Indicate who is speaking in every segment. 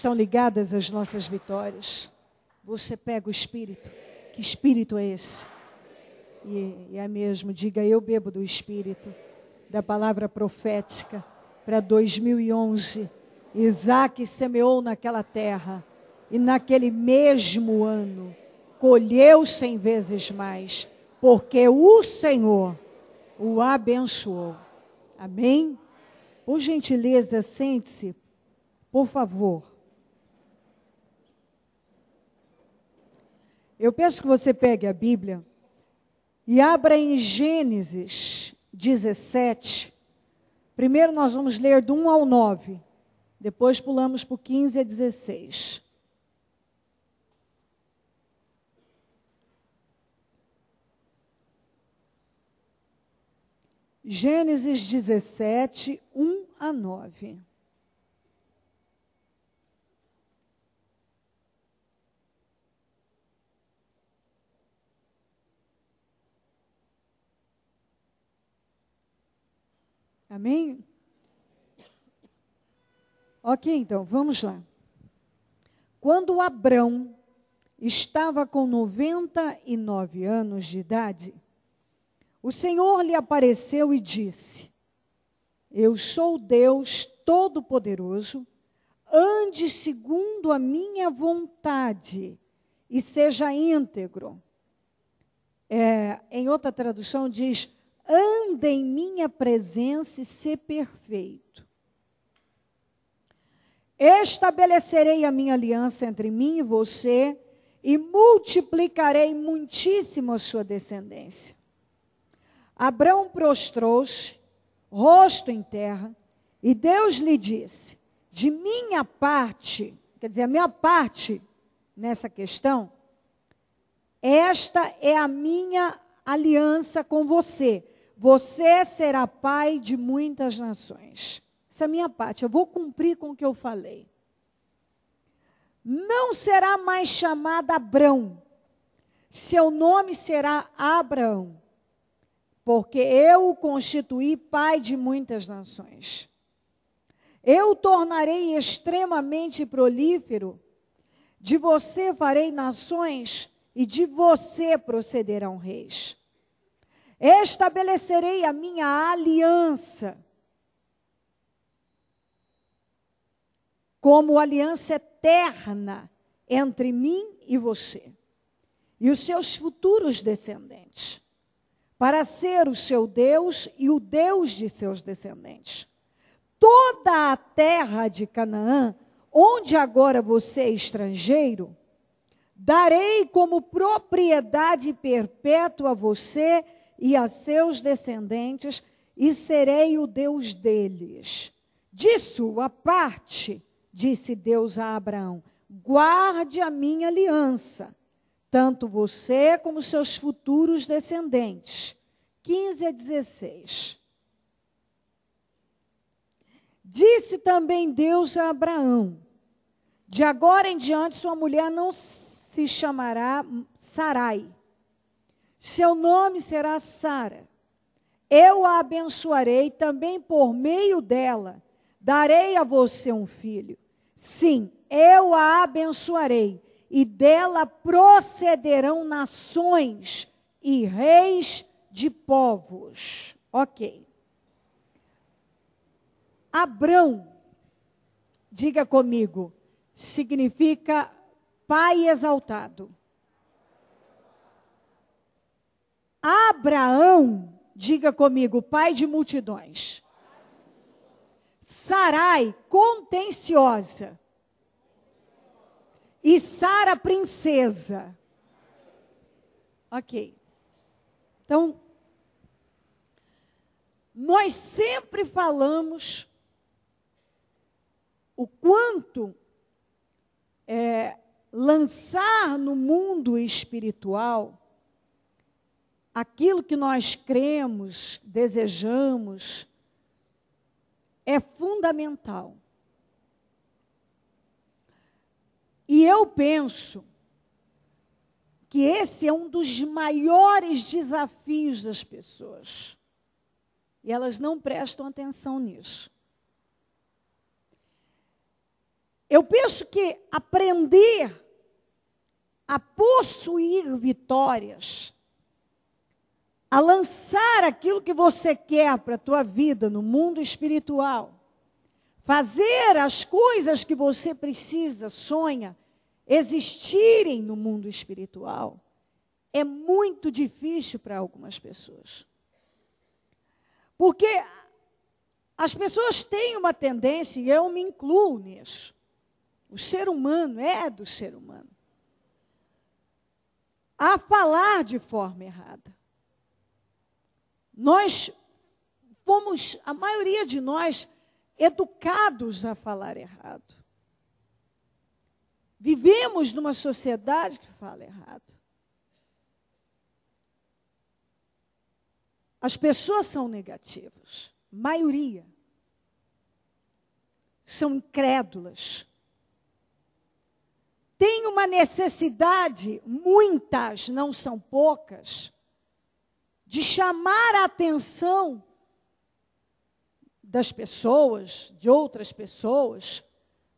Speaker 1: estão ligadas às nossas vitórias. Você pega o Espírito. Que Espírito é esse? E é mesmo, diga, eu bebo do Espírito, da palavra profética para 2011. Isaac semeou naquela terra e naquele mesmo ano colheu 100 vezes mais, porque o Senhor o abençoou. Amém? Por gentileza, sente-se, por favor. Eu peço que você pegue a Bíblia e abra em Gênesis 17. Primeiro nós vamos ler do 1 ao 9. Depois pulamos para o 15 a 16. Gênesis 17, 1 a 9. Amém? Ok, então, vamos lá. Quando Abrão estava com 99 anos de idade, o Senhor lhe apareceu e disse: eu sou Deus Todo-Poderoso, ande segundo a minha vontade e seja íntegro. Em outra tradução diz: anda em minha presença e ser perfeito. Estabelecerei a minha aliança entre mim e você e multiplicarei muitíssimo a sua descendência. Abrão prostrou-se, rosto em terra, e Deus lhe disse: de minha parte, quer dizer, a minha parte nessa questão, esta é a minha aliança com você. Você será pai de muitas nações. Essa é a minha parte, eu vou cumprir com o que eu falei. Não será mais chamada Abrão, seu nome será Abraão, porque eu o constituí pai de muitas nações. Eu o tornarei extremamente prolífero, de você farei nações, e de você procederão reis. Estabelecerei a minha aliança, como aliança eterna entre mim e você, e os seus futuros descendentes, para ser o seu Deus e o Deus de seus descendentes. Toda a terra de Canaã, onde agora você é estrangeiro, darei como propriedade perpétua a você e a seus descendentes, e serei o Deus deles. De sua parte, disse Deus a Abraão, guarde a minha aliança, tanto você como seus futuros descendentes. 15 a 16. Disse também Deus a Abraão: de agora em diante sua mulher não se chamará Sarai, seu nome será Sara. Eu a abençoarei também por meio dela, darei a você um filho. Sim, eu a abençoarei, e dela procederão nações e reis de povos. Ok. Abrão, diga comigo, significa pai exaltado. Abraão, diga comigo, pai de multidões. Sarai, contenciosa. E Sara, princesa. Ok. Então, nós sempre falamos o quanto lançar no mundo espiritual aquilo que nós cremos, desejamos, é fundamental. E eu penso que esse é um dos maiores desafios das pessoas. E elas não prestam atenção nisso. Eu penso que aprender a possuir vitórias, a lançar aquilo que você quer para a tua vida no mundo espiritual, fazer as coisas que você precisa, sonha, existirem no mundo espiritual, é muito difícil para algumas pessoas. Porque as pessoas têm uma tendência, e eu me incluo nisso, o ser humano é do ser humano, a falar de forma errada. Nós fomos, a maioria de nós, educados a falar errado. Vivemos numa sociedade que fala errado. As pessoas são negativas, maioria. São incrédulas. Tem uma necessidade, muitas, não são poucas, de chamar a atenção das pessoas, de outras pessoas,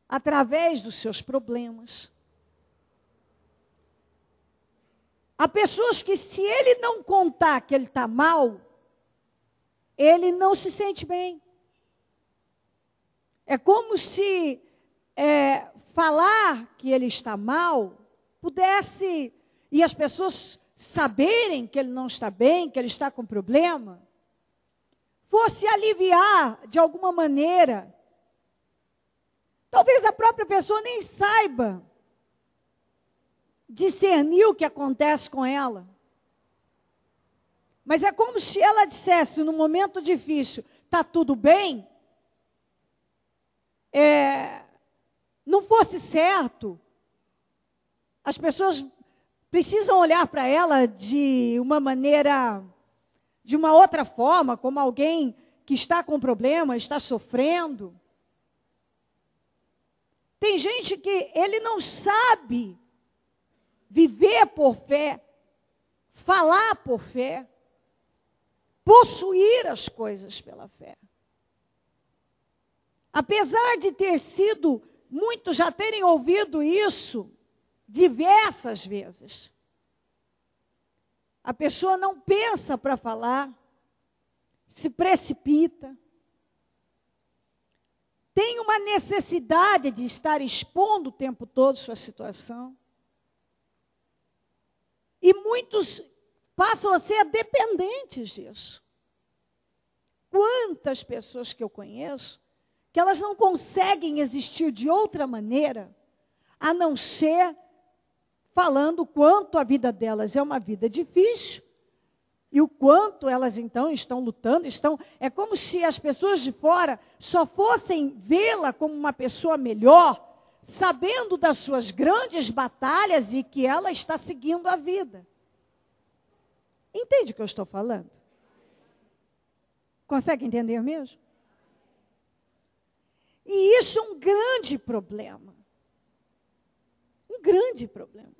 Speaker 1: através dos seus problemas. Há pessoas que, se ele não contar que ele está mal, ele não se sente bem. É como se falar que ele está mal pudesse, e as pessoas saberem que ele não está bem, que ele está com problema, fosse aliviar de alguma maneira. Talvez a própria pessoa nem saiba discernir o que acontece com ela. Mas é como se ela dissesse, num momento difícil, está tudo bem, não fosse certo. As pessoas precisam olhar para ela de uma maneira, de uma outra forma, como alguém que está com problema, está sofrendo. Tem gente que ele não sabe viver por fé, falar por fé, possuir as coisas pela fé. Apesar de ter sido, muitos já terem ouvido isso diversas vezes, a pessoa não pensa para falar, se precipita, tem uma necessidade de estar expondo o tempo todo sua situação. E muitos passam a ser dependentes disso. Quantas pessoas que eu conheço, que elas não conseguem existir de outra maneira, a não ser falando o quanto a vida delas é uma vida difícil, e o quanto elas então estão lutando, é como se as pessoas de fora só fossem vê-la como uma pessoa melhor, sabendo das suas grandes batalhas e que ela está seguindo a vida. Entende o que eu estou falando? Consegue entender mesmo? E isso é um grande problema. Um grande problema.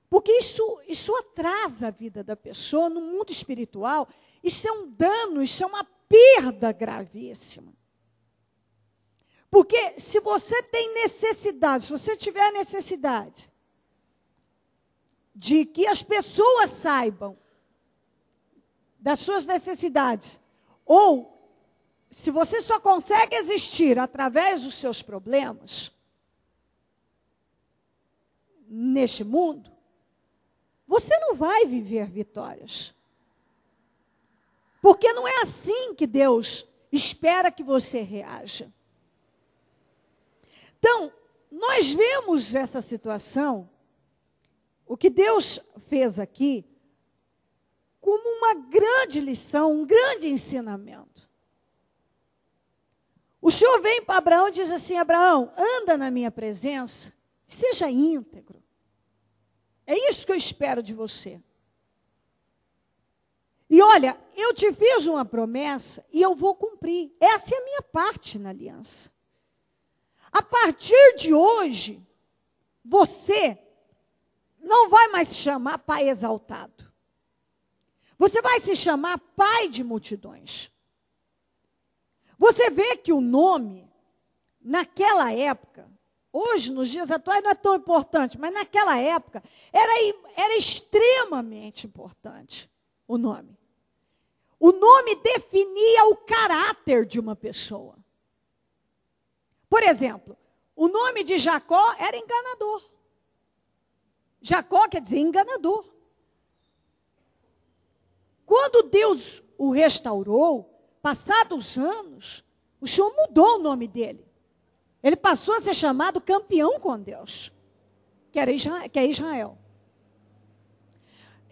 Speaker 1: Porque isso atrasa a vida da pessoa no mundo espiritual. Isso é um dano, isso é uma perda gravíssima. Porque se você tem necessidade, se você tiver necessidade de que as pessoas saibam das suas necessidades, ou se você só consegue existir através dos seus problemas neste mundo, você não vai viver vitórias. Porque não é assim que Deus espera que você reaja. Então, nós vemos essa situação, o que Deus fez aqui, como uma grande lição, um grande ensinamento. O Senhor vem para Abraão e diz assim: Abraão, anda na minha presença, seja íntegro. É isso que eu espero de você. E olha, eu te fiz uma promessa e eu vou cumprir. Essa é a minha parte na aliança. A partir de hoje, você não vai mais se chamar pai exaltado. Você vai se chamar pai de multidões. Você vê que o nome naquela época, hoje, nos dias atuais, não é tão importante, mas naquela época era extremamente importante o nome. O nome definia o caráter de uma pessoa. Por exemplo, o nome de Jacó era enganador. Jacó quer dizer enganador. Quando Deus o restaurou, passados anos, o Senhor mudou o nome dele. Ele passou a ser chamado campeão com Deus, que é Israel.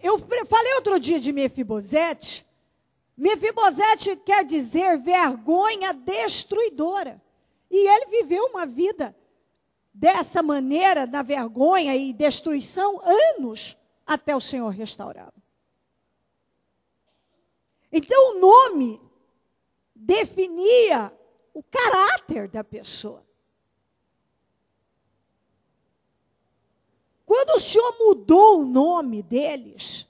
Speaker 1: Eu falei outro dia de Mefibosete. Mefibosete quer dizer vergonha destruidora. E ele viveu uma vida dessa maneira, na vergonha e destruição, anos até o Senhor restaurá-lo. Então o nome definia o caráter da pessoa. Quando o Senhor mudou o nome deles,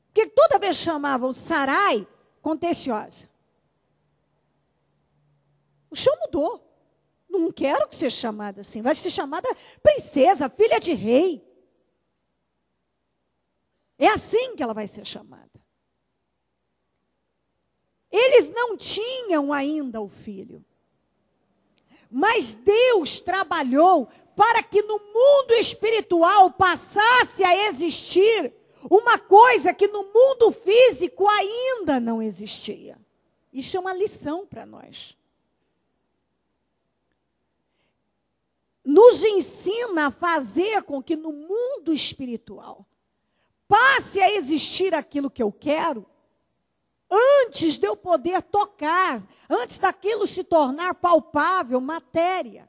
Speaker 1: porque toda vez chamavam Sarai, contenciosa. O Senhor mudou. Não quero que seja chamada assim. Vai ser chamada princesa, filha de rei. É assim que ela vai ser chamada. Eles não tinham ainda o filho. Mas Deus trabalhou para que no mundo espiritual passasse a existir uma coisa que no mundo físico ainda não existia. Isso é uma lição para nós. Nos ensina a fazer com que no mundo espiritual passe a existir aquilo que eu quero, antes de eu poder tocar, antes daquilo se tornar palpável, matéria.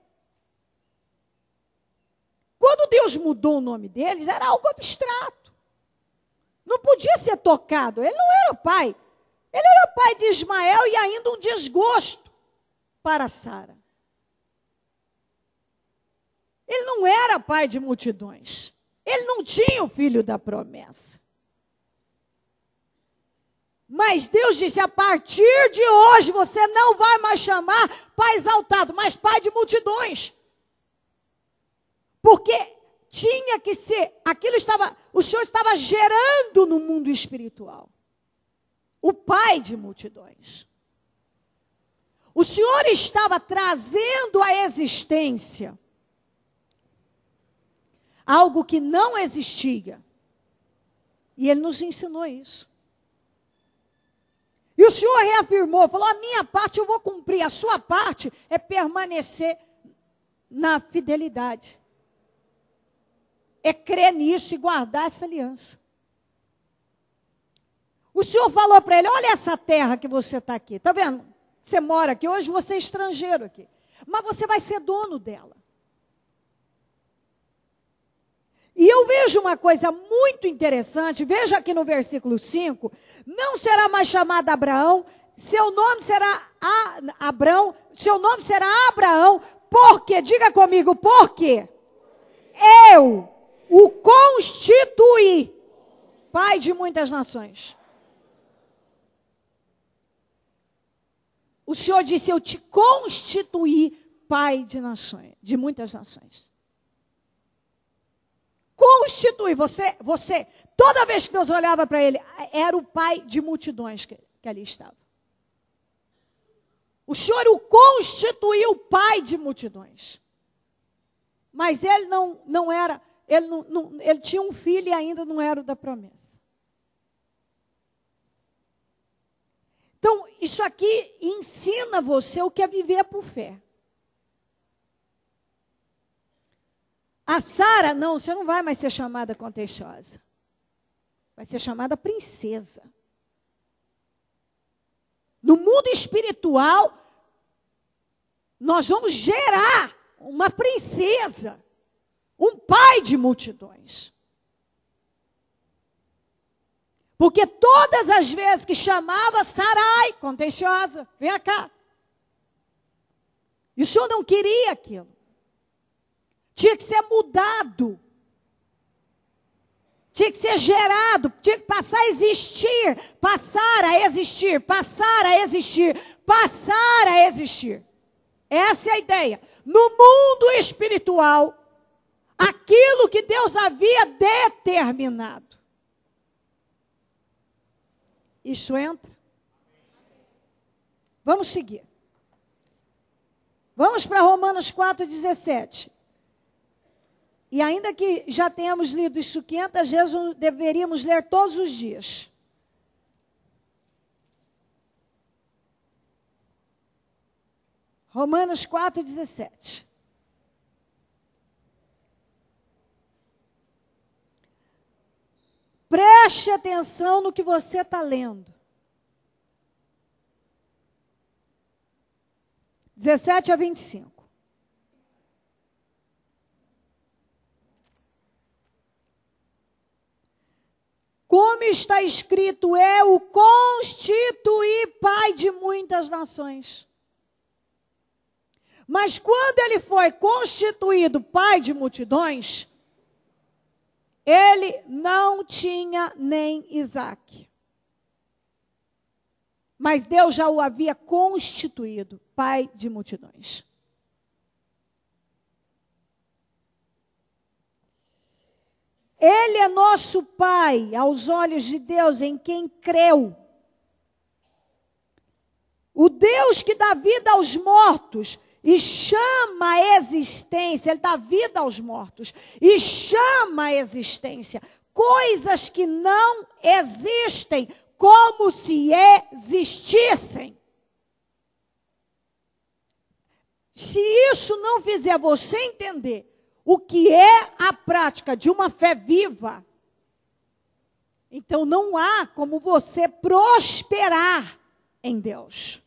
Speaker 1: Quando Deus mudou o nome deles, era algo abstrato. Não podia ser tocado. Ele não era pai. Ele era pai de Ismael e ainda um desgosto para Sara. Ele não era pai de multidões. Ele não tinha o filho da promessa. Mas Deus disse, a partir de hoje você não vai mais chamar pai exaltado, mas pai de multidões. Porque tinha que ser, o Senhor estava gerando no mundo espiritual o pai de multidões. O Senhor estava trazendo à existência algo que não existia. E Ele nos ensinou isso. E o Senhor reafirmou, falou, a minha parte eu vou cumprir, a sua parte é permanecer na fidelidade. É crer nisso e guardar essa aliança. O Senhor falou para ele, olha essa terra que você está aqui, está vendo? Você mora aqui, hoje você é estrangeiro aqui, mas você vai ser dono dela. E eu vejo uma coisa muito interessante, veja aqui no versículo 5, não será mais chamado Abraão, seu nome será Abrão, seu nome será Abraão, porque, diga comigo, porque eu o constituí pai de muitas nações. O Senhor disse, eu te constituí pai de nações, de muitas nações. Constitui, você, toda vez que Deus olhava para ele, era o pai de multidões que ali estava. O Senhor o constituiu pai de multidões. Mas ele não era, ele tinha um filho e ainda não era o da promessa. Então, isso aqui ensina você o que é viver por fé. A Sara, não, você não vai mais ser chamada contenciosa. Vai ser chamada princesa. No mundo espiritual, nós vamos gerar uma princesa, um pai de multidões. Porque todas as vezes que chamava Sarai, contenciosa, vem cá. E o Senhor não queria aquilo. Tinha que ser mudado. Tinha que ser gerado, tinha que passar a existir, passar a existir, passar a existir, passar a existir. Essa é a ideia. No mundo espiritual, aquilo que Deus havia determinado. Isso entra? Vamos seguir. Vamos para Romanos 4,17. E ainda que já tenhamos lido isso 500 vezes, deveríamos ler todos os dias. Romanos 4,17. Preste atenção no que você está lendo. 17 a 25. Como está escrito, eu o constituí pai de muitas nações. Mas quando ele foi constituído pai de multidões, ele não tinha nem Isaque. Mas Deus já o havia constituído pai de multidões. Ele é nosso pai aos olhos de Deus em quem creu. O Deus que dá vida aos mortos e chama a existência, ele dá vida aos mortos e chama a existência coisas que não existem como se existissem. Se isso não fizer você entender o que é a prática de uma fé viva, então não há como você prosperar em Deus.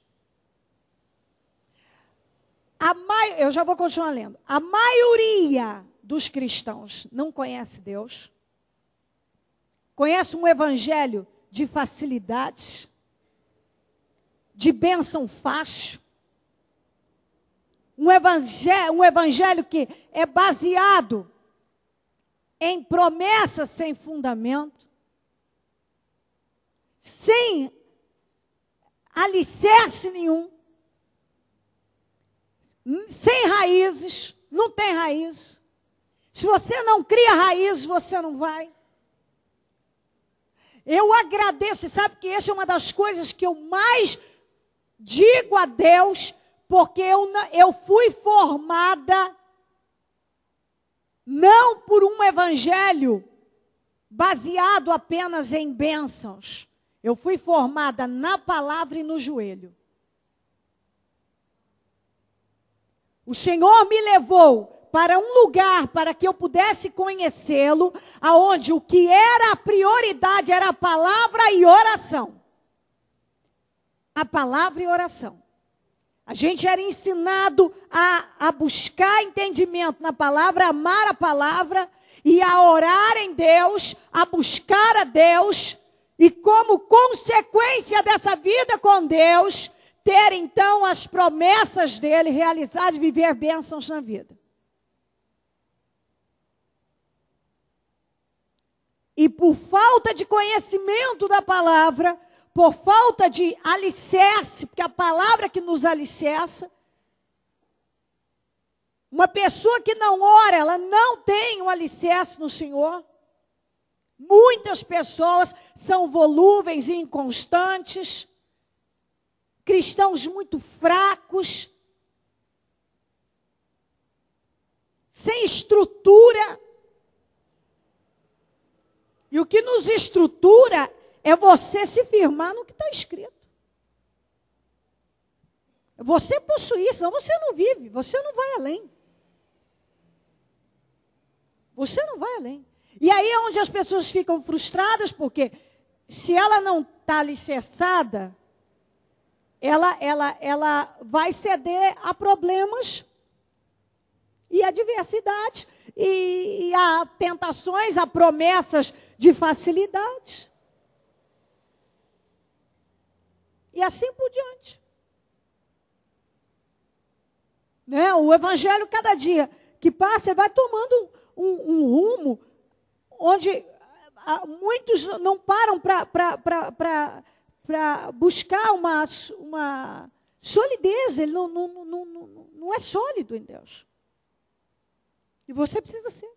Speaker 1: Eu já vou continuar lendo. A maioria dos cristãos não conhece Deus. Conhece um evangelho de facilidades, de bênção fácil. Um evangelho que é baseado em promessas sem fundamento, sem alicerce nenhum, sem raízes, não tem raiz. Se você não cria raízes, você não vai. Eu agradeço, e sabe que essa é uma das coisas que eu mais digo a Deus, porque eu fui formada não por um evangelho baseado apenas em bênçãos. Eu fui formada na palavra e no joelho. O Senhor me levou para um lugar para que eu pudesse conhecê-lo, aonde o que era a prioridade era a palavra e oração. A palavra e oração. A gente era ensinado a buscar entendimento na palavra, a amar a palavra e a orar em Deus, a buscar a Deus e como consequência dessa vida com Deus, ter então as promessas dele realizadas e viver bênçãos na vida. E por falta de conhecimento da palavra, por falta de alicerce, porque a palavra que nos alicerça, uma pessoa que não ora, ela não tem um alicerce no Senhor. Muitas pessoas são volúveis e inconstantes, cristãos muito fracos, sem estrutura. E o que nos estrutura é você se firmar no que está escrito. Você possuir, senão você não vive, você não vai além. Você não vai além. E aí é onde as pessoas ficam frustradas, porque se ela não está alicerçada, ela vai ceder a problemas e adversidades, e a tentações, a promessas de facilidade. E assim por diante. Né? O evangelho, cada dia que passa, vai tomando um rumo onde muitos não param para buscar uma Solidez, ele não é sólido em Deus. E você precisa ser.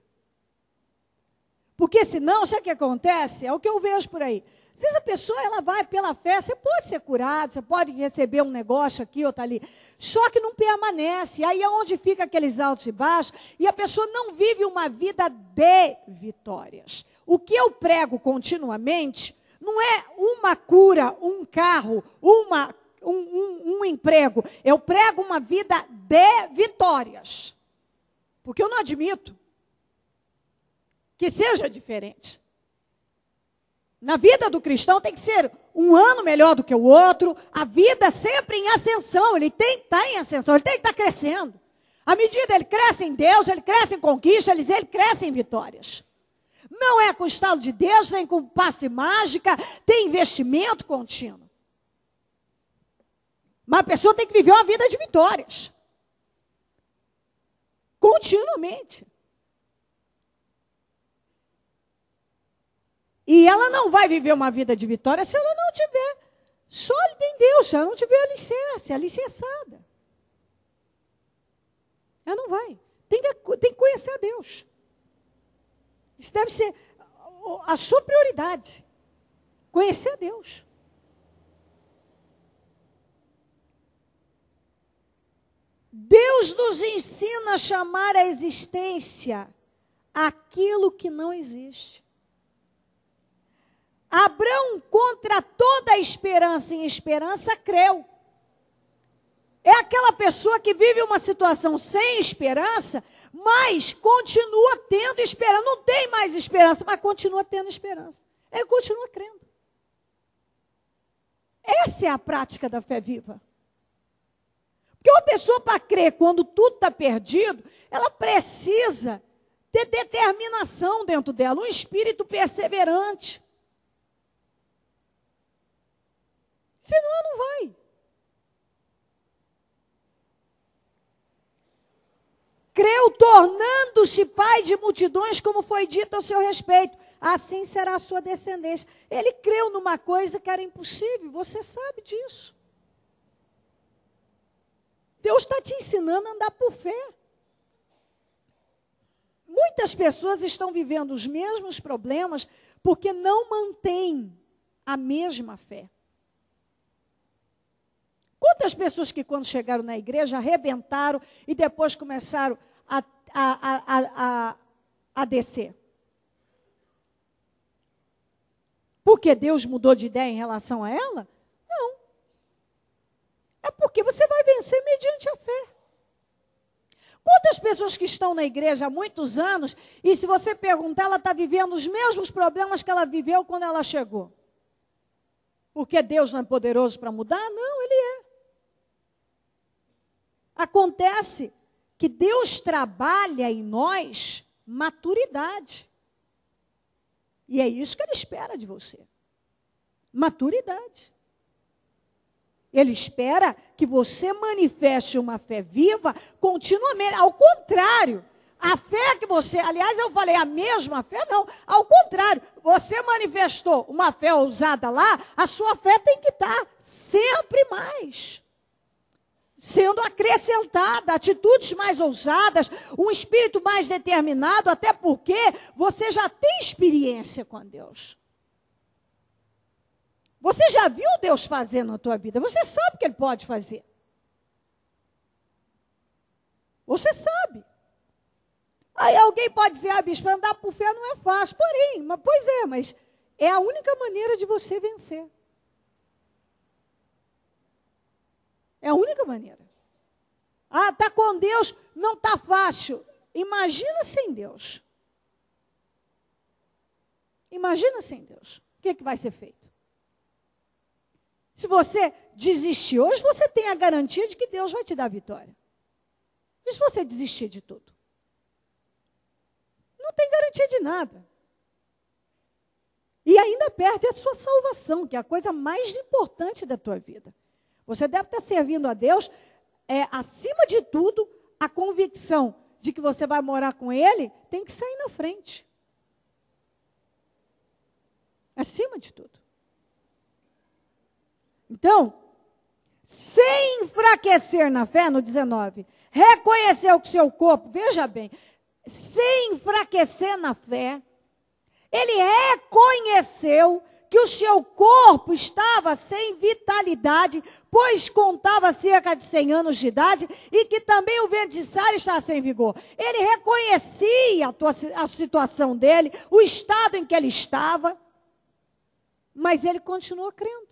Speaker 1: Porque senão, sabe o que acontece? É o que eu vejo por aí. Às vezes a pessoa, ela vai pela fé, você pode ser curado, você pode receber um negócio aqui, outro ali, só que não permanece. Aí é onde fica aqueles altos e baixos, e a pessoa não vive uma vida de vitórias. O que eu prego continuamente não é uma cura, um carro, um emprego. Eu prego uma vida de vitórias. Porque eu não admito que seja diferente. Na vida do cristão tem que ser um ano melhor do que o outro, a vida sempre em ascensão, ele tem que estar em ascensão, ele tem que estar crescendo. À medida ele cresce em Deus, ele cresce em conquista, ele cresce em vitórias. Não é com estalo de Deus, nem com passe mágica, tem investimento contínuo. Mas a pessoa tem que viver uma vida de vitórias. Continuamente. E ela não vai viver uma vida de vitória se ela não tiver sólida em Deus, se ela não tiver alicerce, alicerçada. Ela não vai. Tem que conhecer a Deus. Isso deve ser a sua prioridade. Conhecer a Deus. Deus nos ensina a chamar a existência aquilo que não existe. Abraão, contra toda a esperança em esperança, creu. É aquela pessoa que vive uma situação sem esperança, mas continua tendo esperança. Não tem mais esperança, mas continua tendo esperança. Ele continua crendo. Essa é a prática da fé viva. Porque uma pessoa, para crer quando tudo está perdido, ela precisa ter determinação dentro dela, um espírito perseverante. Senão ela não vai. Creu tornando-se pai de multidões, como foi dito ao seu respeito. Assim será a sua descendência. Ele creu numa coisa que era impossível, você sabe disso. Deus está te ensinando a andar por fé. Muitas pessoas estão vivendo os mesmos problemas porque não mantêm a mesma fé. Quantas pessoas que quando chegaram na igreja arrebentaram e depois começaram a descer? Porque Deus mudou de ideia em relação a ela? Não. É porque você vai vencer mediante a fé. Quantas pessoas que estão na igreja há muitos anos, e se você perguntar, ela está vivendo os mesmos problemas que ela viveu quando ela chegou? Porque Deus não é poderoso para mudar? Não, Ele é. Acontece que Deus trabalha em nós maturidade. E é isso que Ele espera de você. Maturidade. Ele espera que você manifeste uma fé viva continuamente. Ao contrário, a fé que você... Aliás, eu falei a mesma fé? Não. Ao contrário, você manifestou uma fé ousada lá, a sua fé tem que estar sempre mais sendo acrescentada, atitudes mais ousadas, um espírito mais determinado, até porque você já tem experiência com Deus. Você já viu Deus fazer na tua vida, você sabe que Ele pode fazer. Você sabe. Aí alguém pode dizer, bispo, andar por fé não é fácil. Porém, mas é a única maneira de você vencer. É a única maneira. Está com Deus, não está fácil. Imagina sem Deus. Imagina sem Deus. O que vai ser feito? Se você desistir hoje, você tem a garantia de que Deus vai te dar vitória. E se você desistir de tudo? Não tem garantia de nada. E ainda perde a sua salvação, que é a coisa mais importante da tua vida. Você deve estar servindo a Deus, acima de tudo, a convicção de que você vai morar com Ele tem que sair na frente. Acima de tudo. Então, sem enfraquecer na fé, no 19, reconheceu que seu corpo, veja bem, sem enfraquecer na fé, ele reconheceu que o seu corpo estava sem vitalidade, pois contava cerca de 100 anos de idade, e que também o vento de Sara estava sem vigor. Ele reconhecia a situação dele, o estado em que ele estava, mas ele continuou crendo.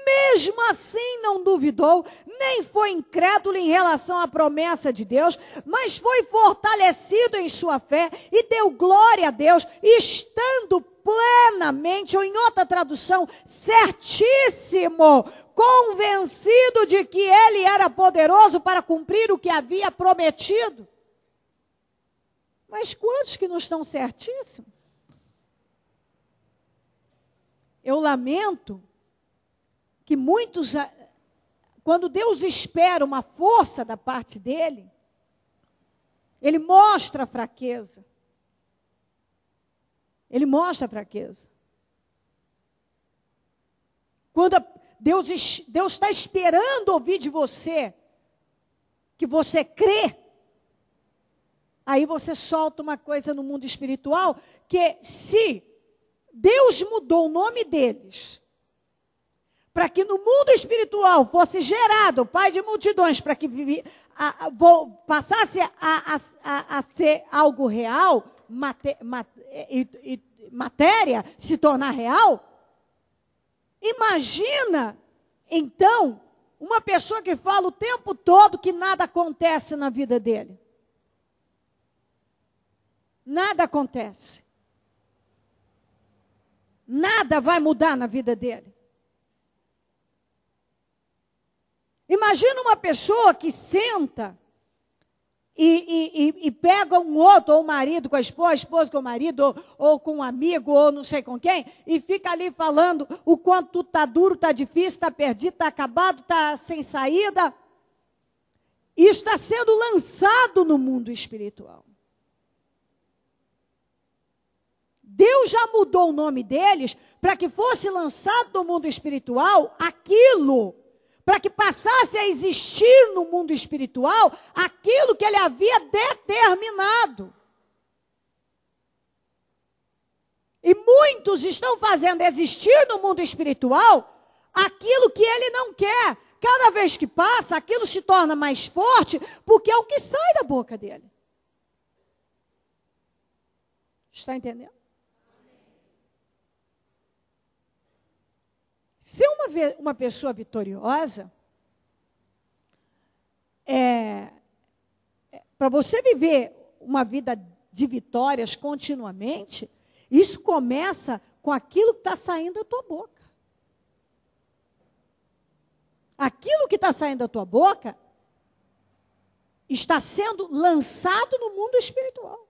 Speaker 1: Mesmo assim não duvidou, nem foi incrédulo em relação à promessa de Deus, mas foi fortalecido em sua fé e deu glória a Deus, estando plenamente, ou em outra tradução, certíssimo, convencido de que ele era poderoso para cumprir o que havia prometido. Mas quantos que não estão certíssimos? Eu lamento que muitos, quando Deus espera uma força da parte dele, ele mostra a fraqueza. Ele mostra a fraqueza. Quando Deus está esperando ouvir de você, que você crê, aí você solta uma coisa no mundo espiritual, que se Deus mudou o nome deles, para que no mundo espiritual fosse gerado Pai de multidões, para que passasse a ser algo real, matéria se tornar real. Imagina, então, uma pessoa que fala o tempo todo que nada acontece na vida dele. Nada acontece. Nada vai mudar na vida dele. Imagina uma pessoa que senta e pega um outro, ou o marido com a esposa com o marido, ou com um amigo, ou não sei com quem, e fica ali falando o quanto está duro, está difícil, está perdido, está acabado, está sem saída. Isso está sendo lançado no mundo espiritual. Deus já mudou o nome deles para que fosse lançado no mundo espiritual aquilo, para que passasse a existir no mundo espiritual aquilo que ele havia determinado. E muitos estão fazendo existir no mundo espiritual aquilo que ele não quer. Cada vez que passa, aquilo se torna mais forte, porque é o que sai da boca dele. Está entendendo? Ser uma pessoa vitoriosa, para você viver uma vida de vitórias continuamente, isso começa com aquilo que está saindo da tua boca. Aquilo que está saindo da tua boca está sendo lançado no mundo espiritual.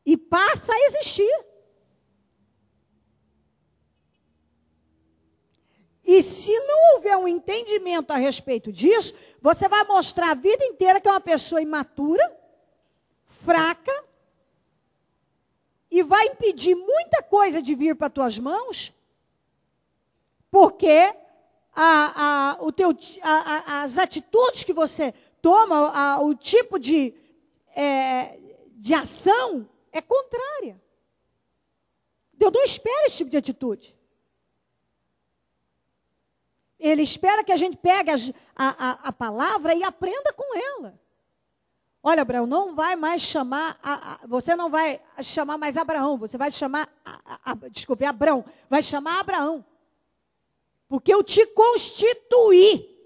Speaker 1: E passa a existir. E se não houver um entendimento a respeito disso, você vai mostrar a vida inteira que é uma pessoa imatura, fraca, e vai impedir muita coisa de vir para tuas mãos, porque as atitudes que você toma, o tipo de ação é contrária. Deus não espera esse tipo de atitude. Ele espera que a gente pegue a palavra e aprenda com ela. Olha, Abraão, não vai mais chamar, você não vai chamar mais Abraão, você vai chamar, Abrão, vai chamar Abraão. Porque eu te constituí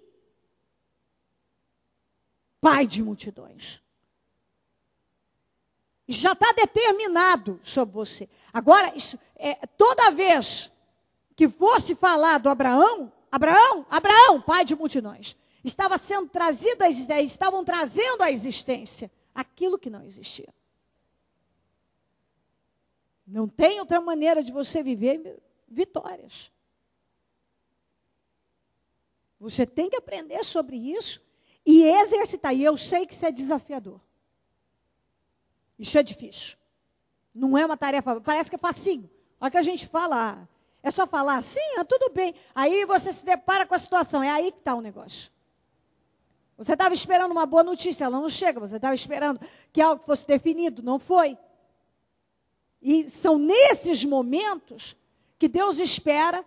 Speaker 1: pai de multidões. Isso já está determinado sobre você. Agora, toda vez que fosse falado Abraão, pai de multidões, estavam trazendo à existência aquilo que não existia. Não tem outra maneira de você viver vitórias. Você tem que aprender sobre isso e exercitar. E eu sei que isso é desafiador. Isso é difícil. Não é uma tarefa, parece que é facinho. Olha que a gente fala, É só falar assim, tudo bem. Aí você se depara com a situação, é aí que está o negócio. Você estava esperando uma boa notícia, ela não chega. Você estava esperando que algo fosse definido, não foi. E são nesses momentos que Deus espera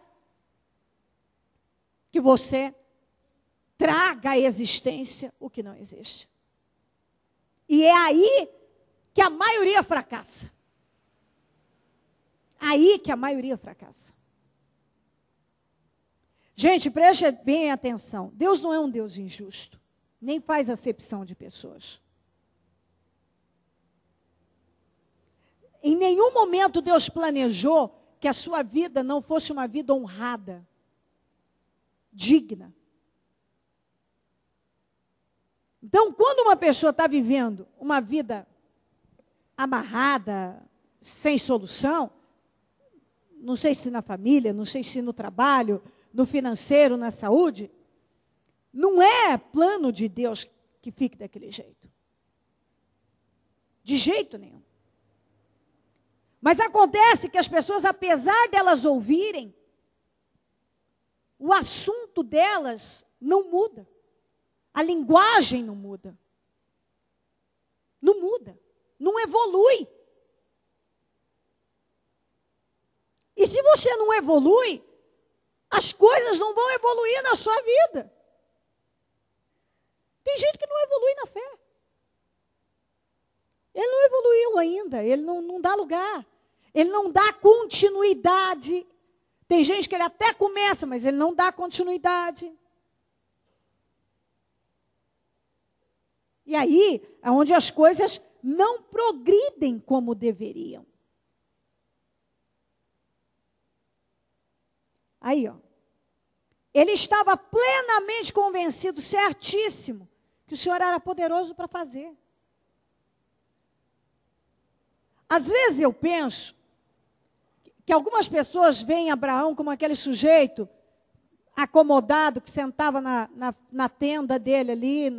Speaker 1: que você traga à existência o que não existe. E é aí que a maioria fracassa. Aí que a maioria fracassa. Gente, preste bem atenção. Deus não é um Deus injusto, nem faz acepção de pessoas. Em nenhum momento Deus planejou que a sua vida não fosse uma vida honrada, digna. Então, quando uma pessoa está vivendo uma vida amarrada, sem solução, não sei se na família, não sei se no trabalho, no financeiro, na saúde, não é plano de Deus que fique daquele jeito. De jeito nenhum. Mas acontece que as pessoas, apesar delas ouvirem, o assunto delas não muda. A linguagem não muda. Não muda. Não evolui. E se você não evolui, as coisas não vão evoluir na sua vida. Tem gente que não evolui na fé. Ele não evoluiu ainda, ele não dá lugar. Ele não dá continuidade. Tem gente que ele até começa, mas ele não dá continuidade. E aí, é onde as coisas não progridem como deveriam. Aí, ó. Ele estava plenamente convencido, certíssimo, que o Senhor era poderoso para fazer. Às vezes eu penso que algumas pessoas veem Abraão como aquele sujeito acomodado que sentava na tenda dele ali,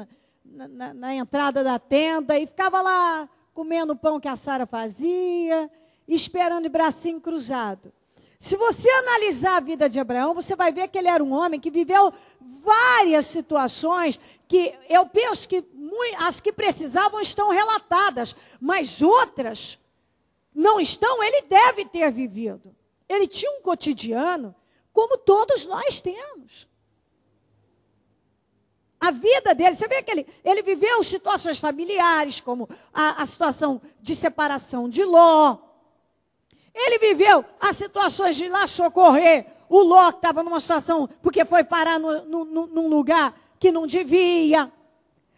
Speaker 1: na entrada da tenda, e ficava lá comendo o pão que a Sara fazia, esperando de bracinho cruzado. Se você analisar a vida de Abraão, você vai ver que ele era um homem que viveu várias situações que eu penso que as que precisavam estão relatadas, mas outras não estão, ele deve ter vivido. Ele tinha um cotidiano como todos nós temos. A vida dele, você vê que ele viveu situações familiares, como a situação de separação de Ló. Ele viveu as situações de ir lá socorrer o Ló, que estava numa situação, porque foi parar num lugar que não devia.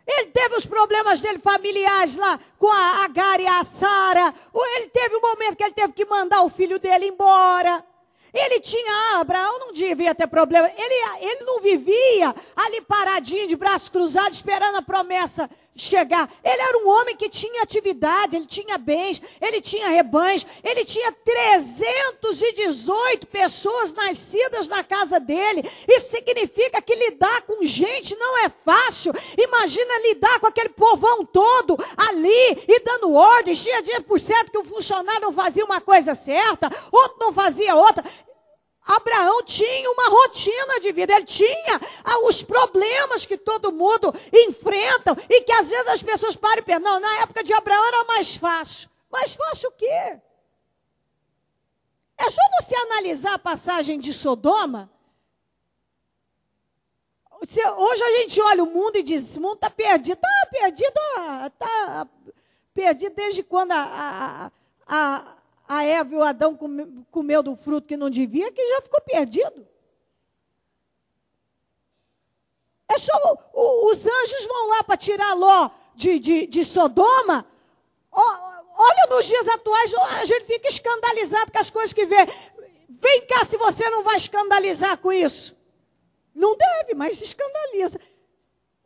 Speaker 1: Ele teve os problemas dele familiares lá, com a Agar e a Sara. Ele teve um momento que ele teve que mandar o filho dele embora. Ele tinha, Abraão não devia ter problema. Ele não vivia ali paradinho, de braços cruzados, esperando a promessa chegar. Ele era um homem que tinha atividade, ele tinha bens, ele tinha rebanhos, ele tinha 318 pessoas nascidas na casa dele. Isso significa que lidar com gente não é fácil. Imagina lidar com aquele povão todo ali e dando ordens. Tinha dia por certo que o funcionário não fazia uma coisa certa, outro não fazia outra. Abraão tinha uma rotina de vida, ele tinha os problemas que todo mundo enfrenta e que às vezes as pessoas param e pensam, não, na época de Abraão era mais fácil. Mais fácil o quê? É só você analisar a passagem de Sodoma. Hoje a gente olha o mundo e diz, esse mundo está perdido. Está perdido desde quando a Eva e o Adão comeu do fruto que não devia, que já ficou perdido. É só os anjos vão lá para tirar Ló de Sodoma. Olha nos dias atuais, a gente fica escandalizado com as coisas que vê. Vem cá se você não vai escandalizar com isso. Não deve, mas se escandaliza.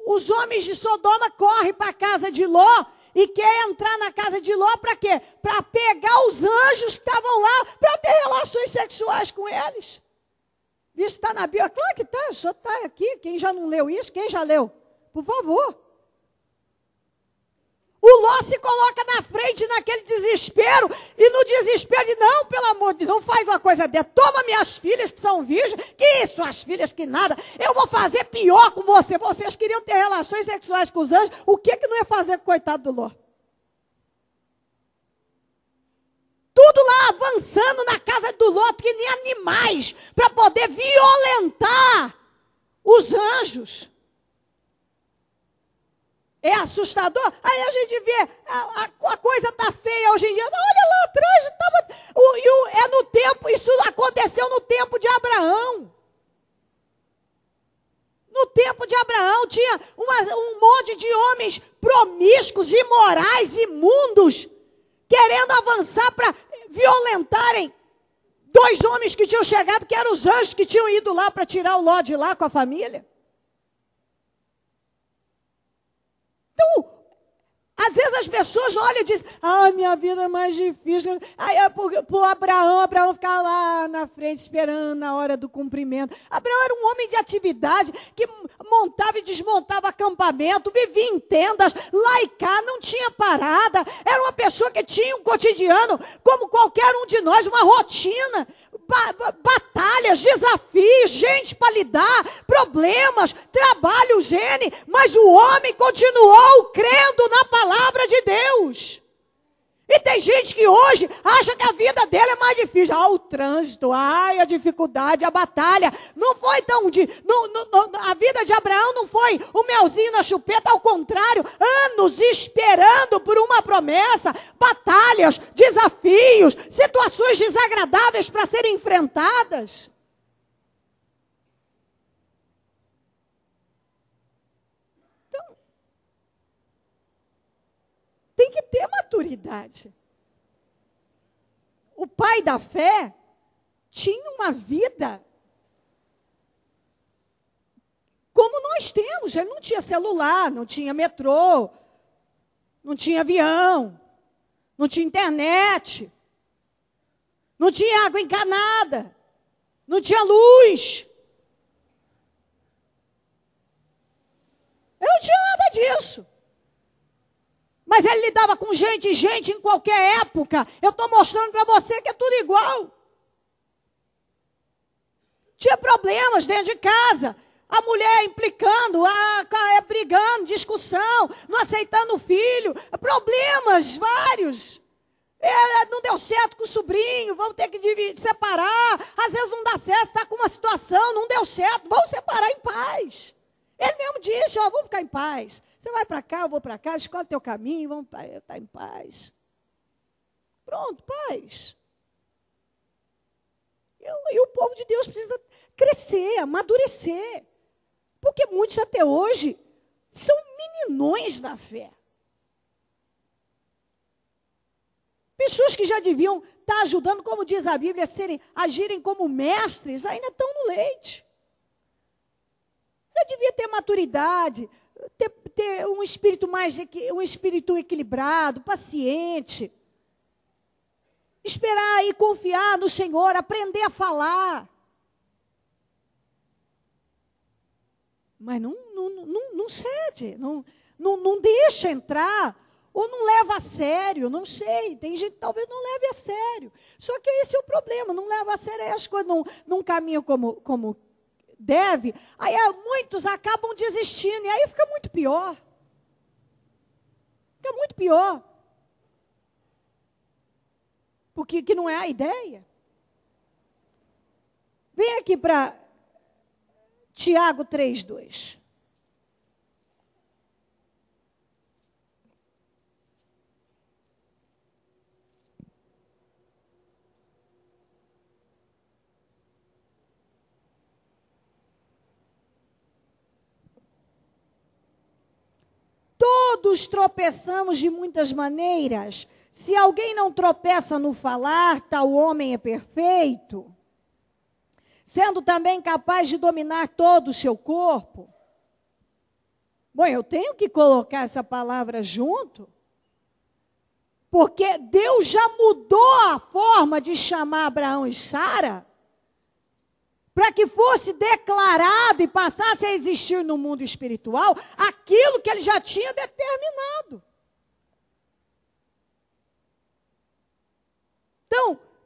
Speaker 1: Os homens de Sodoma correm para a casa de Ló e quer entrar na casa de Ló para quê? Para pegar os anjos que estavam lá, para ter relações sexuais com eles. Isso está na Bíblia? Claro que está, o senhor está aqui. Quem já não leu isso? Quem já leu? Por favor. O Ló se coloca na frente naquele desespero, e no desespero de não, pelo amor de Deus, não faz uma coisa dessa, toma minhas filhas que são virgens, que suas filhas que nada, eu vou fazer pior com você. Vocês queriam ter relações sexuais com os anjos, o que não ia fazer com o coitado do Ló? Tudo lá avançando na casa do Ló, que nem animais, para poder violentar os anjos. É assustador. Aí a gente vê, a coisa está feia hoje em dia. Olha lá atrás, é no tempo, isso aconteceu no tempo de Abraão. No tempo de Abraão tinha um monte de homens promíscuos, imorais, imundos, querendo avançar para violentarem 2 homens que tinham chegado, que eram os anjos que tinham ido lá para tirar o Ló de lá com a família. Então, às vezes as pessoas olham e dizem, minha vida é mais difícil. Aí por Abraão ficava lá na frente esperando na hora do cumprimento. Abraão era um homem de atividade, que montava e desmontava acampamento, vivia em tendas, lá e cá, não tinha parada. Era uma pessoa que tinha um cotidiano, como qualquer um de nós, uma rotina. Batalhas, desafios, gente para lidar, problemas, trabalho, mas o homem continuou crendo na palavra de Deus. E tem gente que hoje acha que a vida dele é mais difícil. O trânsito, a dificuldade, a batalha. Não foi tão... a vida de Abraão não foi o melzinho na chupeta, ao contrário. Anos esperando por uma promessa, batalhas, desafios, situações desagradáveis para serem enfrentadas. Tem que ter maturidade. O pai da fé tinha uma vida como nós temos. Ele não tinha celular, não tinha metrô, não tinha avião, não tinha internet, não tinha água encanada, não tinha luz. Eu não tinha nada disso. Mas ele lidava com gente em qualquer época. Eu estou mostrando para você que é tudo igual. Tinha problemas dentro de casa. A mulher implicando, brigando, discussão, não aceitando o filho. Problemas vários. Não deu certo com o sobrinho, vamos ter que separar. Às vezes não dá certo, está com uma situação, não deu certo, vamos separar em paz. Ele mesmo disse, vamos ficar em paz. Você vai para cá, eu vou para cá, escolhe teu caminho, vamos estar em paz. Pronto, paz. E o povo de Deus precisa crescer, amadurecer. Porque muitos até hoje são meninões na fé. Pessoas que já deviam estar ajudando, como diz a Bíblia, agirem como mestres, ainda estão no leite. Já devia ter maturidade, ter um espírito equilibrado, paciente. Esperar e confiar no Senhor, aprender a falar. Mas não cede, não deixa entrar, ou não leva a sério, não sei. Tem gente que talvez não leve a sério. Só que esse é o problema, não leva a sério, as coisas não caminham como deve, aí muitos acabam desistindo, e aí fica muito pior. Fica muito pior. Porque que não é a ideia. Vem aqui para Tiago 3:2. Todos tropeçamos de muitas maneiras. Se alguém não tropeça no falar, tal homem é perfeito, sendo também capaz de dominar todo o seu corpo. Bom, eu tenho que colocar essa palavra junto, porque Deus já mudou a forma de chamar Abraão e Sara, para que fosse declarado e passasse a existir no mundo espiritual aquilo que ele já tinha determinado.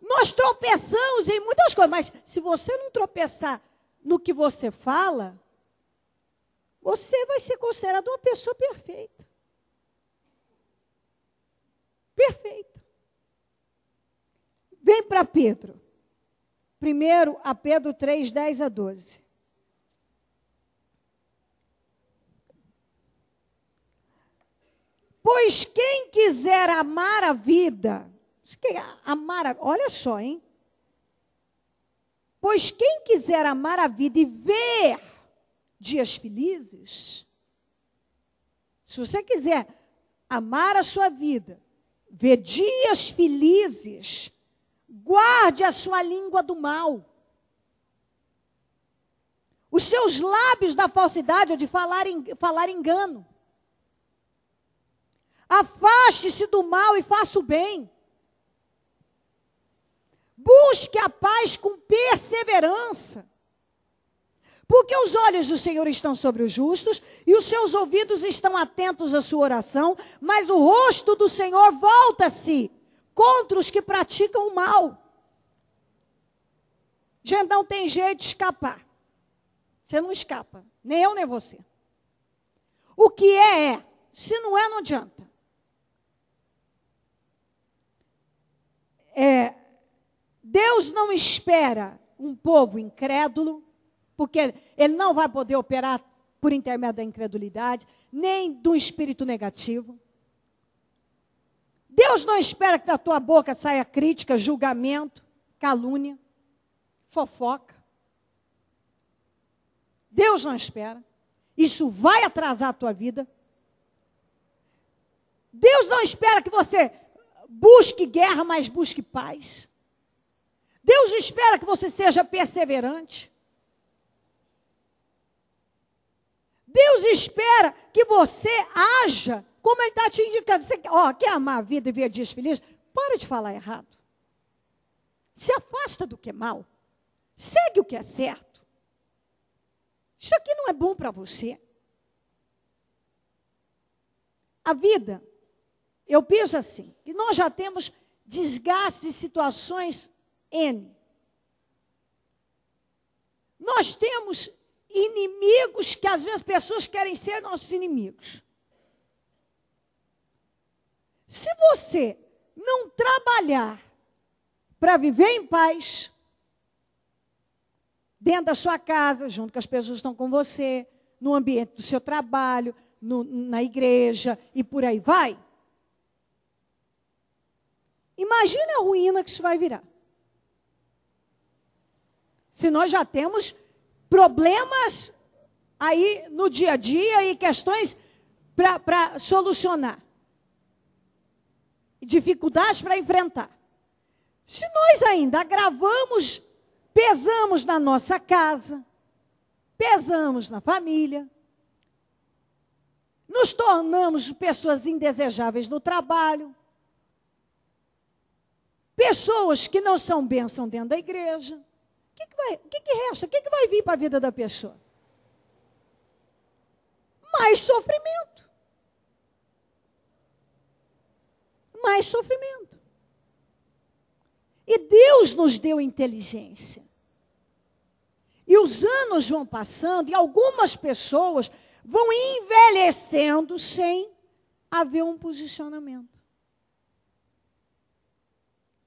Speaker 1: nós tropeçamos em muitas coisas, mas se você não tropeçar no que você fala, você vai ser considerado uma pessoa perfeita. Perfeita. Vem para Pedro. Primeiro a Pedro 3, 10 a 12. Pois quem quiser amar a vida, olha só, hein? Pois quem quiser amar a vida e ver dias felizes, se você quiser amar a sua vida, ver dias felizes, guarde a sua língua do mal. Os seus lábios da falsidade ou de falar engano. Afaste-se do mal e faça o bem. Busque a paz com perseverança. Porque os olhos do Senhor estão sobre os justos e os seus ouvidos estão atentos à sua oração, mas o rosto do Senhor volta-se contra os que praticam o mal. Gente, não tem jeito de escapar. Você não escapa, nem eu nem você. O que é. Se não é, não adianta. Deus não espera um povo incrédulo, porque ele não vai poder operar por intermédio da incredulidade, nem do espírito negativo. Deus não espera que da tua boca saia crítica, julgamento, calúnia, fofoca. Deus não espera. Isso vai atrasar a tua vida. Deus não espera que você busque guerra, mas busque paz. Deus espera que você seja perseverante. Deus espera que você haja como Ele está te indicando. Você quer amar a vida e ver dias felizes? Para de falar errado. Se afasta do que é mal. Segue o que é certo. Isso aqui não é bom para você. A vida, eu penso assim, que nós já temos desgastes de situações N. Nós temos inimigos que às vezes pessoas querem ser nossos inimigos. Se você não trabalhar para viver em paz, dentro da sua casa, junto com as pessoas que estão com você, no ambiente do seu trabalho, na igreja e por aí vai, imagine a ruína que isso vai virar. Se nós já temos problemas aí no dia a dia e questões para solucionar. Dificuldades para enfrentar. Se nós ainda agravamos, pesamos na nossa casa, pesamos na família, nos tornamos pessoas indesejáveis no trabalho, pessoas que não são bênção dentro da igreja, o que resta? O que vai vir para a vida da pessoa? Mais sofrimento. Mais sofrimento. E Deus nos deu inteligência. E os anos vão passando e algumas pessoas vão envelhecendo sem haver um posicionamento.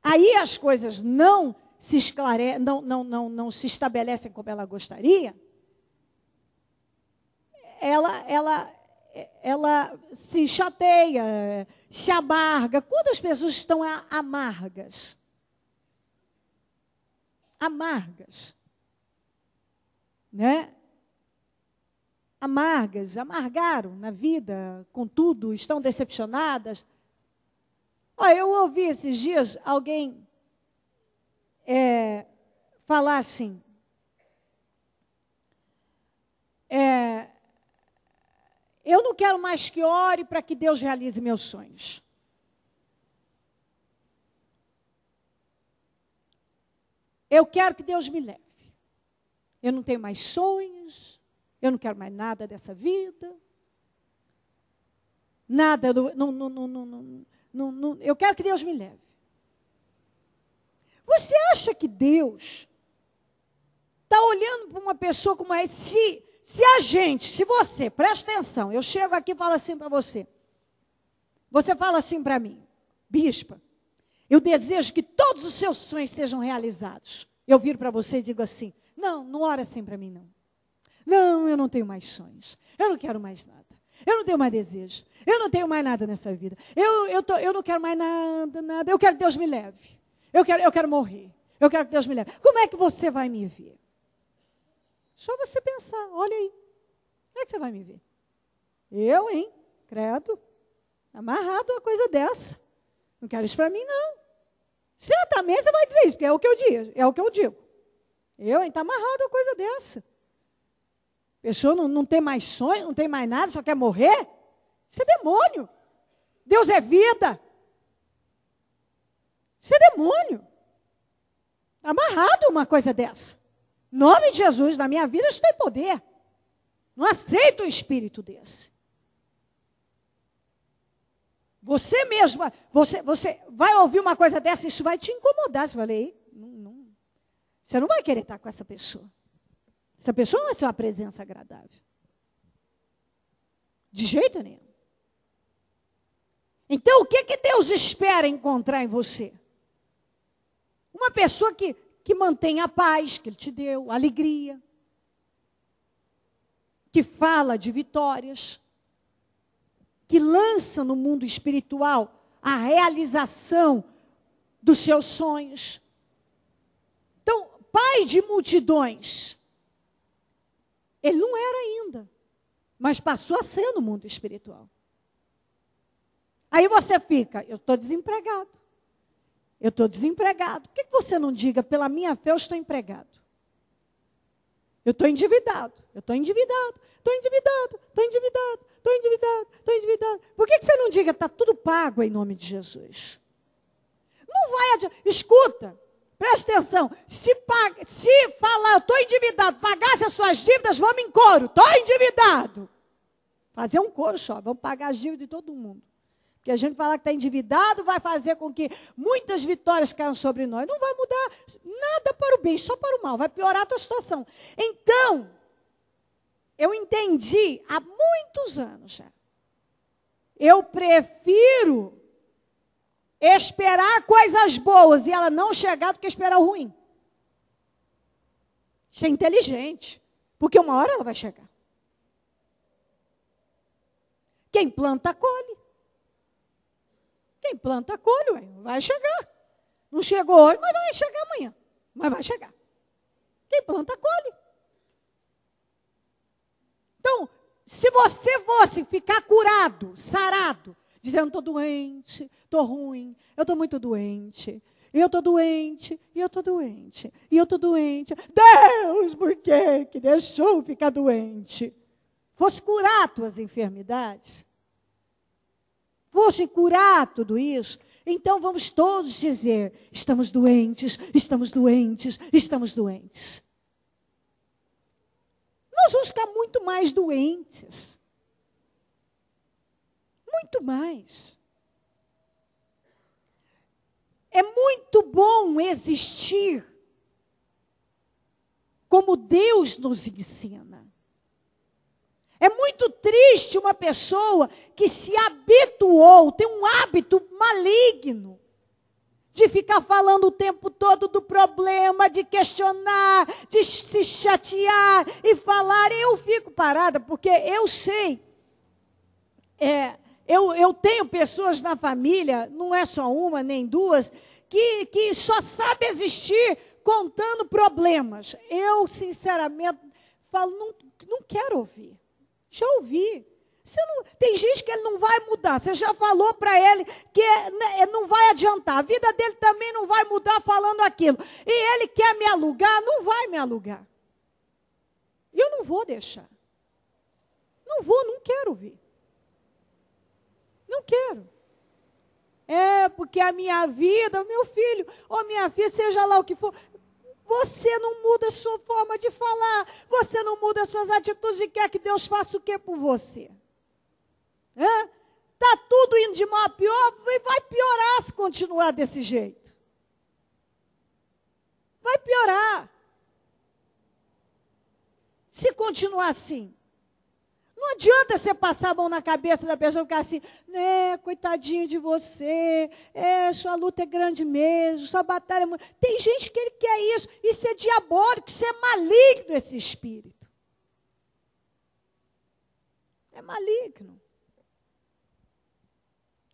Speaker 1: Aí as coisas não se esclarecem, não se estabelecem como ela gostaria. Ela se chateia, se amarga. Quando as pessoas estão amargas, né? Amargaram na vida, com tudo, estão decepcionadas. Eu ouvi esses dias alguém falar assim, eu não quero mais que ore para que Deus realize meus sonhos. Eu quero que Deus me leve. Eu não tenho mais sonhos, eu não quero mais nada dessa vida. Nada, eu quero que Deus me leve. acha que Deus está olhando para uma pessoa como essa? Se você, presta atenção, eu chego aqui e falo assim para você. Você fala assim para mim, bispa, eu desejo que todos os seus sonhos sejam realizados. Eu viro para você e digo assim, não ora assim para mim, não. Não, eu não tenho mais sonhos. Eu não quero mais nada. Eu não tenho mais desejo. Eu não tenho mais nada nessa vida. Eu não quero mais nada. Eu quero que Deus me leve. Eu quero morrer. Eu quero que Deus me leve. Como é que você vai me ver? Só você pensar, olha aí. Como é que você vai me ver? Eu, hein? Credo. Amarrado uma coisa dessa. Não quero isso para mim, não. Certamente você vai dizer isso, porque é o que eu digo. É o que eu digo. Eu, hein? Está amarrado uma coisa dessa. A pessoa não tem mais sonho, não tem mais nada, só quer morrer. Isso é demônio. Deus é vida. Isso é demônio. Amarrado uma coisa dessa. Em nome de Jesus, na minha vida, isso tem poder. Não aceito um espírito desse. Você mesmo, você vai ouvir uma coisa dessa, isso vai te incomodar. Você vai ler, você não vai querer estar com essa pessoa. Essa pessoa não vai ser uma presença agradável. De jeito nenhum. Então, o que Deus espera encontrar em você? Uma pessoa que mantém a paz que Ele te deu, a alegria. Que fala de vitórias. Que lança no mundo espiritual a realização dos seus sonhos. Então, pai de multidões, ele não era ainda, mas passou a ser no mundo espiritual. Aí você fica, eu estou desempregado. Eu estou desempregado. Por que você não diga, pela minha fé eu estou empregado? Eu estou endividado, estou endividado. Por que você não diga, está tudo pago em nome de Jesus? Não vai adiantar. Escuta, presta atenção. Se falar, eu estou endividado, pagasse as suas dívidas, vamos em coro. Estou endividado. Fazer um coro só, vamos pagar as dívidas de todo mundo. Porque a gente falar que está endividado vai fazer com que muitas vitórias caiam sobre nós. Não vai mudar nada para o bem, só para o mal. Vai piorar a tua situação. Então, eu entendi há muitos anos já. Eu prefiro esperar coisas boas e ela não chegar do que esperar o ruim. Isso é inteligente. Porque uma hora ela vai chegar. Quem planta, colhe. Quem planta, colhe, ué, vai chegar. Não chegou hoje, mas vai chegar amanhã. Mas vai chegar. Quem planta, colhe. Então, se você fosse ficar curado, sarado, dizendo, estou doente, estou ruim, eu estou muito doente, eu estou doente, e eu estou doente, e eu estou doente. Deus, por que deixou eu ficar doente? Fosse curar tuas enfermidades, fosse curar tudo isso, então vamos todos dizer, estamos doentes, estamos doentes, estamos doentes. Nós vamos ficar muito mais doentes. Muito mais. É muito bom existir como Deus nos ensina. É muito triste uma pessoa que se habituou, tem um hábito maligno, de ficar falando o tempo todo do problema, de questionar, de se chatear e falar. Eu fico parada, porque eu sei, eu tenho pessoas na família, não é só uma nem duas, que só sabe existir contando problemas. Eu, sinceramente, falo, não quero ouvir. Já ouvi. Tem gente que ele não vai mudar. Você já falou para ele que não vai adiantar. A vida dele também não vai mudar falando aquilo. E ele quer me alugar, não vai me alugar. E eu não vou deixar. Não quero ouvir. Não quero. É porque a minha vida, o meu filho, ou minha filha, seja lá o que for, você não muda a sua forma de falar, você não muda as suas atitudes e quer que Deus faça o que por você? Está tudo indo de mal a pior e vai piorar se continuar desse jeito. continuar assim. Não adianta você passar a mão na cabeça da pessoa e ficar assim, né, coitadinho de você, sua luta é grande mesmo, sua batalha é muito... Tem gente que ele quer isso é diabólico, isso é maligno, esse espírito. É maligno.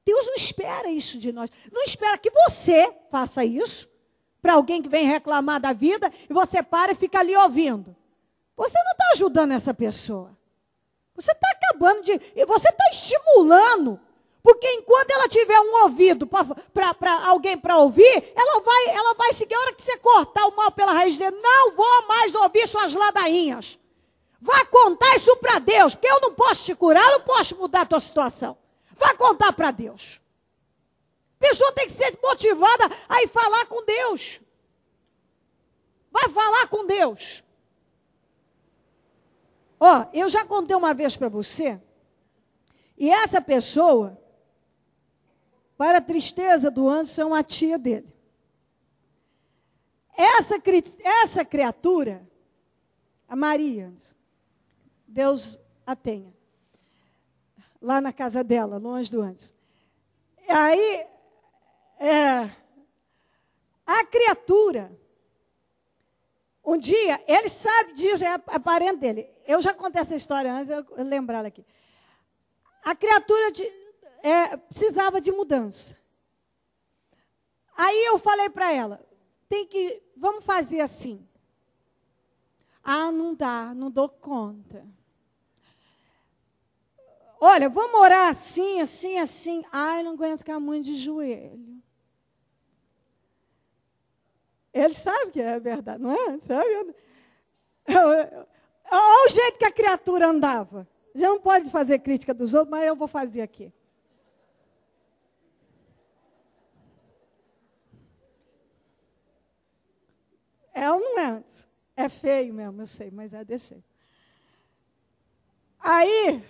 Speaker 1: Deus não espera isso de nós. Não espera que você faça isso para alguém que vem reclamar da vida e você para e fica ali ouvindo. Você não está ajudando essa pessoa. Você está acabando de... E você está estimulando. Porque enquanto ela tiver um ouvido para alguém para ouvir, ela vai seguir. A hora que você cortar o mal pela raiz e dizer, não vou mais ouvir suas ladainhas. Vá contar isso para Deus, porque eu não posso te curar, eu não posso mudar a tua situação. Vá contar para Deus. A pessoa tem que ser motivada a ir falar com Deus. Vai falar com Deus. Ó, eu já contei uma vez para você, e essa pessoa, para a tristeza do Anderson, é uma tia dele. Essa criatura, a Maria, Deus a tenha, lá na casa dela, longe do Anderson. Aí, a criatura, um dia, ele sabe disso, é parente dele. Eu já contei essa história antes, eu lembrar aqui. A criatura precisava de mudança. Aí eu falei para ela, vamos fazer assim. Ah, não dá, não dou conta. Olha, vamos orar assim, assim, assim. Ai, não aguento ficar muito de joelho. Ele sabe que é verdade, não é? Sabe? Olha o jeito que a criatura andava. Já não pode fazer crítica dos outros, mas eu vou fazer aqui. É ou não é? É feio mesmo, eu sei, mas deixei. Aí,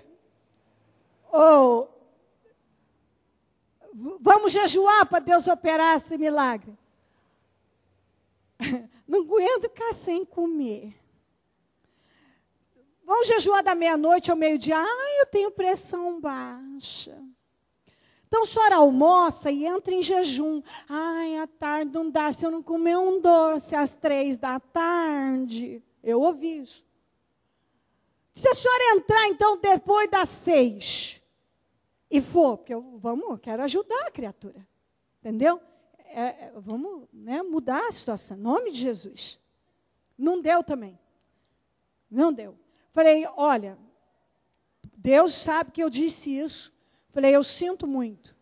Speaker 1: vamos jejuar para Deus operar esse milagre. Não aguento ficar sem comer. Vamos jejuar da meia-noite ao meio-dia. Ai, eu tenho pressão baixa. Então, a senhora almoça e entra em jejum. Ai, à tarde não dá, se eu não comer um doce às 3 da tarde. Eu ouvi isso. Se a senhora entrar, então, depois das 6 e for, porque eu quero ajudar a criatura. Entendeu? Vamos, né, mudar a situação. Em nome de Jesus. Não deu também. Não deu. Falei, olha, Deus sabe que eu disse isso. Falei, eu sinto muito.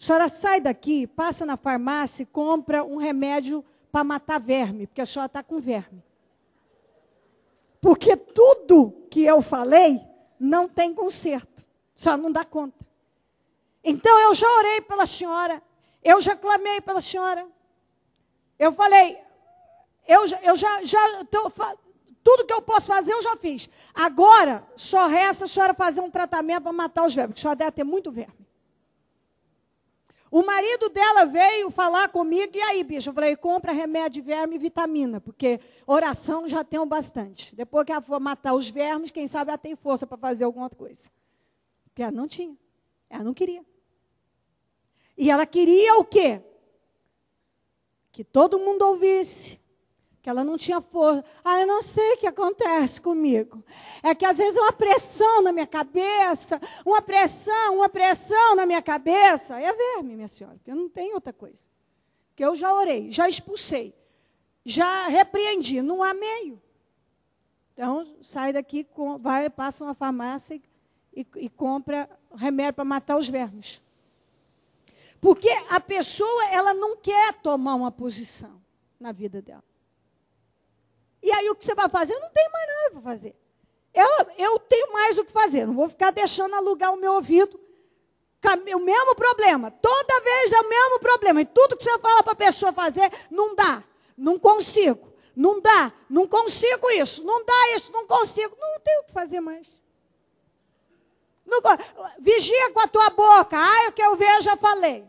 Speaker 1: A senhora sai daqui, passa na farmácia e compra um remédio para matar verme, porque a senhora está com verme. Porque tudo que eu falei não tem conserto. A senhora não dá conta. Então, eu já orei pela senhora. Eu já clamei pela senhora. Eu falei, tudo que eu posso fazer, eu já fiz. Agora, só resta a senhora fazer um tratamento para matar os vermes, porque a senhora deve ter muito verme. O marido dela veio falar comigo, e aí, bicho? Eu falei, compra remédio de verme e vitamina, porque oração já tem bastante. Depois que ela for matar os vermes, quem sabe ela tem força para fazer alguma coisa. Porque ela não tinha, ela não queria. E ela queria o quê? Que todo mundo ouvisse. Que ela não tinha força. Ah, eu não sei o que acontece comigo. É que às vezes uma pressão na minha cabeça, uma pressão na minha cabeça. É verme, minha senhora, porque eu não tenho outra coisa. Porque eu já orei, já expulsei, já repreendi, não há meio. Então, sai daqui, passa uma farmácia e compra remédio para matar os vermes. Porque a pessoa, ela não quer tomar uma posição na vida dela. E aí o que você vai fazer? Eu não tenho mais nada para fazer. Eu tenho mais o que fazer. Não vou ficar deixando alugar o meu ouvido. O mesmo problema. Toda vez é o mesmo problema. E tudo que você fala para a pessoa fazer, não dá. Não consigo. Não dá. Não consigo isso. Não dá isso. Não consigo. Não tenho o que fazer mais. Não, vigia com a tua boca. O que eu ver, eu já falei.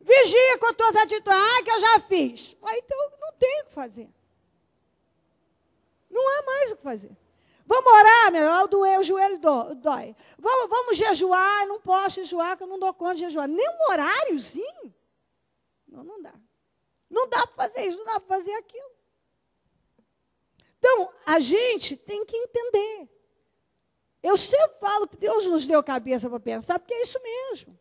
Speaker 1: Vigia com as tuas atitudes. Que eu já fiz. Então, não tenho o que fazer. Não há mais o que fazer. Vamos orar, o joelho dói. Vamos jejuar, não posso jejuar, que eu não dou conta de jejuar. Nem um horáriozinho. Não dá. Não dá para fazer isso, não dá para fazer aquilo. Então, a gente tem que entender. Eu sempre falo que Deus nos deu cabeça para pensar, porque é isso mesmo.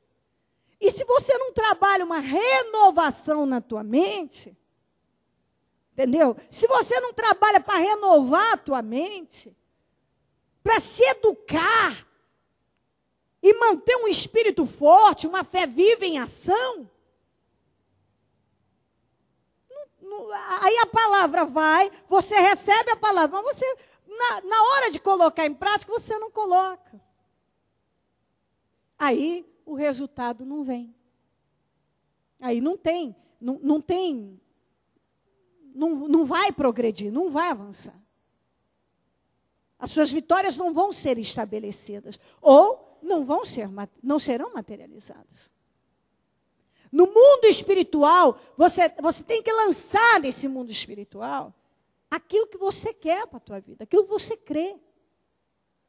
Speaker 1: E se você não trabalha uma renovação na tua mente, entendeu? Se você não trabalha para renovar a tua mente, para se educar e manter um espírito forte, uma fé viva em ação, aí a palavra vai, você recebe a palavra, mas você, na hora de colocar em prática, você não coloca. Aí o resultado não vem. Aí não vai progredir, não vai avançar. As suas vitórias não vão ser estabelecidas, ou não serão materializadas. No mundo espiritual, você tem que lançar nesse mundo espiritual aquilo que você quer para a tua vida, aquilo que você crê.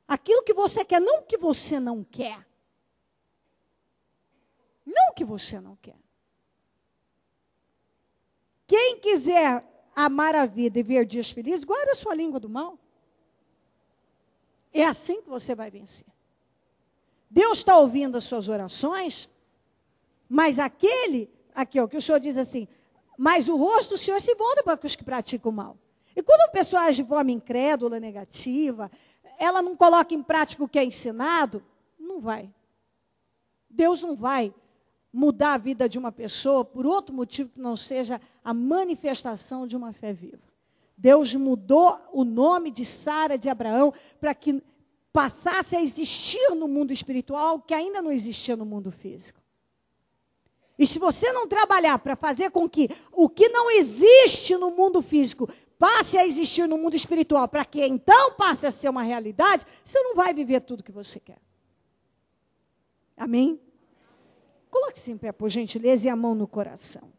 Speaker 1: Aquilo que você quer, não o que você não quer. Não o que você não quer. Quem quiser amar a vida e ver dias felizes, guarda a sua língua do mal. É assim que você vai vencer. Deus está ouvindo as suas orações, mas aqui, ó, que o Senhor diz assim, mas o rosto do Senhor se volta para os que praticam o mal. E quando a pessoa age de forma incrédula, negativa, ela não coloca em prática o que é ensinado, não vai. Deus não vai mudar a vida de uma pessoa por outro motivo que não seja a manifestação de uma fé viva. Deus mudou o nome de Sara, de Abraão, para que passasse a existir no mundo espiritual, que ainda não existia no mundo físico. E se você não trabalhar para fazer com que o que não existe no mundo físico passe a existir no mundo espiritual, para que então passe a ser uma realidade, você não vai viver tudo que você quer. Amém? Coloque-se em pé, por gentileza, e a mão no coração.